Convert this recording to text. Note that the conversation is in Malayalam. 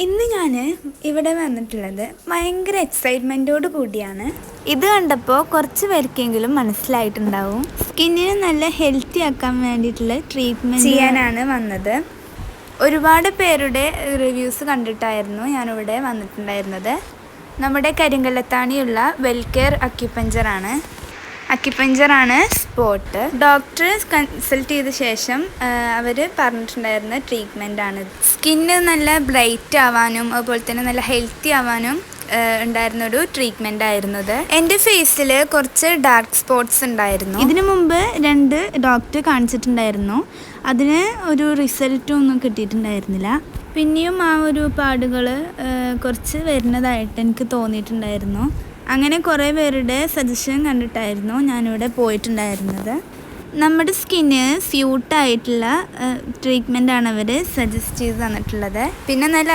ഇന്ന് ഞാൻ ഇവിടെ വന്നിട്ടുള്ളത് ഭയങ്കര എക്സൈറ്റ്മെൻറ്റോട് കൂടിയാണ്. ഇത് കണ്ടപ്പോൾ കുറച്ച് പേർക്കെങ്കിലും മനസ്സിലായിട്ടുണ്ടാവും. സ്കിന്നിന് നല്ല ഹെൽത്തി ആക്കാൻ വേണ്ടിയിട്ടുള്ള ട്രീറ്റ്മെൻറ്റ് ചെയ്യാനാണ് വന്നത്. ഒരുപാട് പേരുടെ റിവ്യൂസ് കണ്ടിട്ടായിരുന്നു ഞാനിവിടെ വന്നിട്ടുണ്ടായിരുന്നത്. നമ്മുടെ കരിങ്കല്ലത്താണിയുള്ള വെൽകെയർ അക്യുപഞ്ചറാണ് സ്പോട്ട്. ഡോക്ടറെ കൺസൾട്ട് ചെയ്ത ശേഷം അവർ പറഞ്ഞിട്ടുണ്ടായിരുന്ന ട്രീറ്റ്മെൻറ്റാണ്. സ്കിന്ന് നല്ല ബ്രൈറ്റ് ആവാനും അതുപോലെ തന്നെ നല്ല ഹെൽത്തി ആവാനും ഉണ്ടായിരുന്നൊരു ട്രീറ്റ്മെൻ്റ് ആയിരുന്നത്. എൻ്റെ ഫേസിൽ കുറച്ച് ഡാർക്ക് സ്പോട്ട്സ് ഉണ്ടായിരുന്നു. ഇതിനു മുമ്പ് 2 ഡോക്ടറെ കാണിച്ചിട്ടുണ്ടായിരുന്നു. അതിന് ഒരു റിസൾട്ടും ഒന്നും കിട്ടിയിട്ടുണ്ടായിരുന്നില്ല. പിന്നെയും ആ ഒരു പാടുകൾ കുറച്ച് വരുന്നതായിട്ട് എനിക്ക് തോന്നിയിട്ടുണ്ടായിരുന്നു. അങ്ങനെ കുറേ പേരുടെ സജഷൻ കണ്ടിട്ടായിരുന്നു ഞാനിവിടെ പോയിട്ടുണ്ടായിരുന്നത്. നമ്മുടെ സ്കിന്ന് സ്യൂട്ടായിട്ടുള്ള ട്രീറ്റ്മെൻറ്റാണ് അവർ സജസ്റ്റ് ചെയ്ത് തന്നിട്ടുള്ളത്. പിന്നെ നല്ല